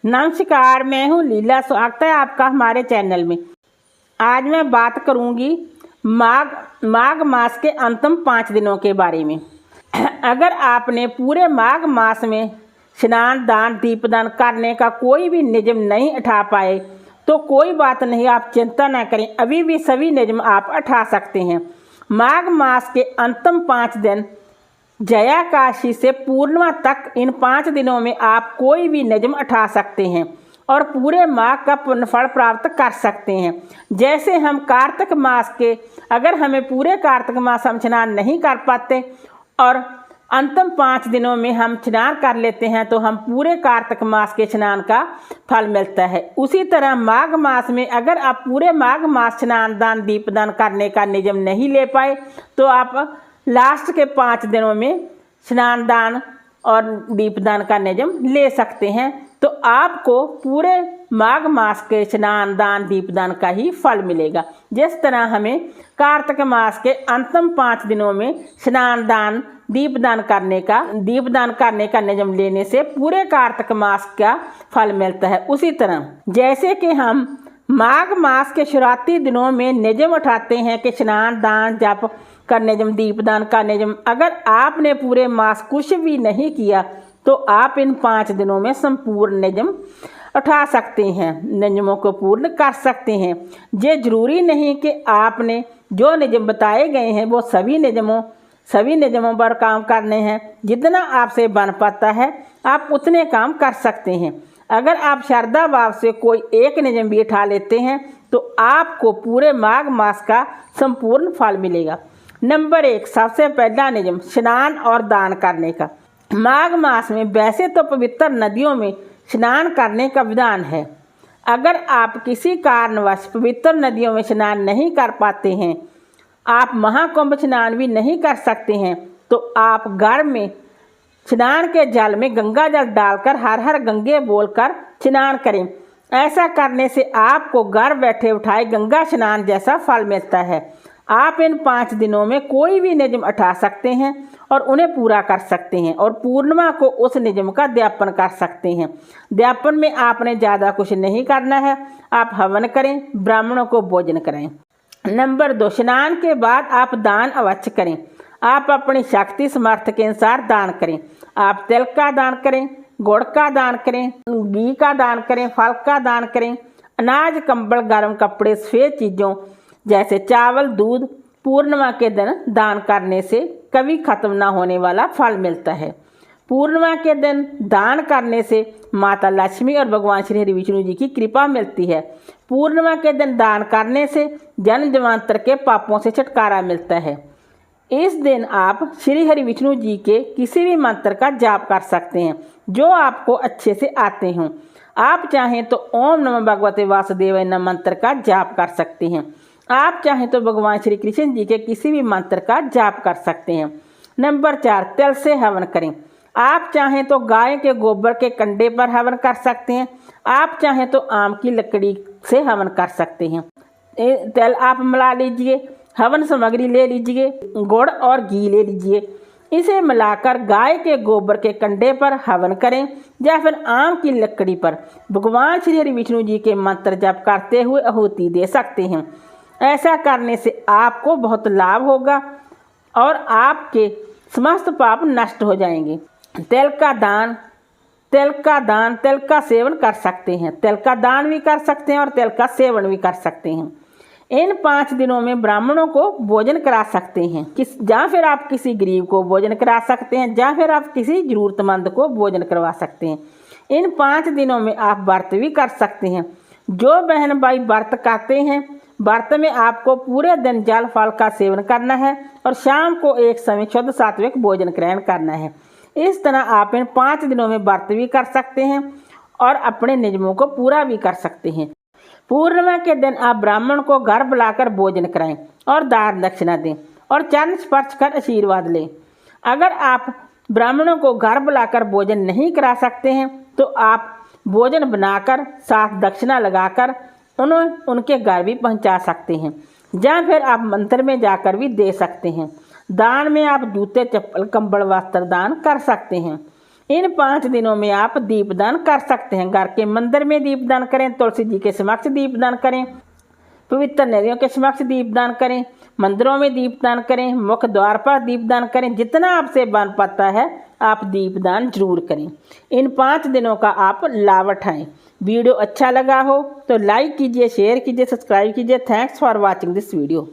नमस्कार, मैं हूँ लीला। स्वागत है आपका हमारे चैनल में। आज मैं बात करूँगी माघ मास के अंतिम 5 दिनों के बारे में। अगर आपने पूरे माघ मास में स्नान दान दीपदान करने का कोई भी नियम नहीं उठा पाए तो कोई बात नहीं, आप चिंता न करें, अभी भी सभी नियम आप उठा सकते हैं। माघ मास के अंतिम 5 दिन जया काशी से पूर्णिमा तक, इन 5 दिनों में आप कोई भी नियम उठा सकते हैं और पूरे माह का पुण्यफल प्राप्त कर सकते हैं। जैसे हम कार्तिक मास के, अगर हमें पूरे कार्तिक मास हम स्नान नहीं कर पाते और अंतिम 5 दिनों में हम स्नान कर लेते हैं तो हम पूरे कार्तिक मास के स्नान का फल मिलता है। उसी तरह माघ मास में अगर आप पूरे माघ मास स्नान दान दीपदान करने का नियम नहीं ले पाए तो आप लास्ट के 5 दिनों में स्नान दान और दीपदान का नियम ले सकते हैं, तो आपको पूरे माघ मास के स्नान दान दीपदान का ही फल मिलेगा। जिस तरह हमें कार्तिक मास के अंतिम 5 दिनों में स्नान दान दीपदान करने का नियम लेने से पूरे कार्तिक मास का फल मिलता है। उसी तरह जैसे कि हम माघ मास के शुरुआती दिनों में नियम उठाते हैं कि स्नान दान जप का नियम दीपदान का नियम, अगर आपने पूरे मास कुछ भी नहीं किया तो आप इन 5 दिनों में संपूर्ण नियम उठा सकते हैं, नियमों को पूर्ण कर सकते हैं। ये जरूरी नहीं कि आपने जो नियम बताए गए हैं वो सभी नियमों पर काम करने हैं। जितना आपसे बन पाता है आप उतने काम कर सकते हैं। अगर आप श्रद्धा भाव से कोई एक नियम भी उठा लेते हैं तो आपको पूरे माघ मास का संपूर्ण फल मिलेगा। नंबर 1, सबसे पहला नियम स्नान और दान करने का। माघ मास में वैसे तो पवित्र नदियों में स्नान करने का विधान है। अगर आप किसी कारणवश पवित्र नदियों में स्नान नहीं कर पाते हैं, आप महाकुंभ स्नान भी नहीं कर सकते हैं, तो आप घर में स्नान के जल में गंगा जल डालकर हर हर गंगे बोलकर स्नान करें। ऐसा करने से आपको घर बैठे उठाए गंगा स्नान जैसा फल मिलता है। आप इन 5 दिनों में कोई भी नियम उठा सकते हैं और उन्हें पूरा कर सकते हैं और पूर्णिमा को उस नियम का ज्ञापन कर सकते हैं। ज्ञापन में आपने ज़्यादा कुछ नहीं करना है, आप हवन करें, ब्राह्मणों को भोजन कराएं। नंबर 2, स्नान के बाद आप दान अवश्य करें। आप अपनी शक्ति समर्थ के अनुसार दान करें। आप तिल का दान करें, गुड़ का दान करें, घी का दान करें, फल का दान करें। अनाज, कंबल, गर्म कपड़े, सफ़ेद चीज़ों जैसे चावल, दूध पूर्णिमा के दिन दान करने से कभी खत्म ना होने वाला फल मिलता है। पूर्णिमा के दिन दान करने से माता लक्ष्मी और भगवान श्री हरि विष्णु जी की कृपा मिलती है। पूर्णिमा के दिन दान करने से जन्म जन्मांतर के पापों से छुटकारा मिलता है। इस दिन आप श्री हरि विष्णु जी के किसी भी मंत्र का जाप कर सकते हैं जो आपको अच्छे से आते हों। आप चाहें तो ओम नमः भगवते वासुदेवाय नमः मंत्र का जाप कर सकते हैं। आप चाहें तो भगवान श्री कृष्ण जी के किसी भी मंत्र का जाप कर सकते हैं। नंबर 4, तिल से हवन करें। आप चाहें तो गाय के गोबर के कंडे पर हवन कर सकते हैं। आप चाहें तो आम की लकड़ी से हवन कर सकते हैं। तिल आप मिला लीजिए, हवन सामग्री ले लीजिए, गुड़ और घी ले लीजिए, इसे मिलाकर गाय के गोबर के कंडे पर हवन करें या फिर आम की लकड़ी पर भगवान श्री हरि विष्णु जी के मंत्र जप करते हुए आहुति दे सकते हैं। ऐसा करने से आपको बहुत लाभ होगा और आपके समस्त पाप नष्ट हो जाएंगे। तिल का सेवन कर सकते हैं। तिल का दान भी कर सकते हैं और तिल का सेवन भी कर सकते हैं। इन 5 दिनों में ब्राह्मणों को भोजन करा सकते हैं, या फिर आप किसी गरीब को भोजन करा सकते हैं, या फिर आप किसी जरूरतमंद को भोजन करवा सकते हैं। इन 5 दिनों में आप व्रत भी कर सकते हैं। जो बहन भाई व्रत करते हैं, व्रत में आपको पूरे दिन जल फल का सेवन करना है और शाम को एक समय शुद्ध सात्विक भोजन ग्रहण करना है। इस तरह आप इन 5 दिनों में व्रत भी कर सकते हैं और अपने नियमों को पूरा भी कर सकते हैं। पूर्णिमा के दिन आप ब्राह्मण को घर बुलाकर भोजन कराएं और दान दक्षिणा दें और चरण स्पर्श कर आशीर्वाद लें। अगर आप ब्राह्मणों को घर बुलाकर भोजन नहीं करा सकते हैं तो आप भोजन बनाकर साथ दक्षिणा लगाकर उन्हें उनके घर भी पहुंचा सकते हैं, या फिर आप मंदिर में जाकर भी दे सकते हैं। दान में आप जूते, चप्पल, कंबल, वस्त्र दान कर सकते हैं। इन 5 दिनों में आप दीपदान कर सकते हैं। घर के मंदिर में दीपदान करें, तुलसी जी के समक्ष दीपदान करें, पवित्र नदियों के समक्ष दीपदान करें, मंदिरों में दीपदान करें, मुख्य द्वार पर दीपदान करें। जितना आपसे बन पाता है आप दीपदान जरूर करें। इन 5 दिनों का आप लाभ उठाएं। वीडियो अच्छा लगा हो तो लाइक कीजिए, शेयर कीजिए, सब्सक्राइब कीजिए। Thanks for watching this video.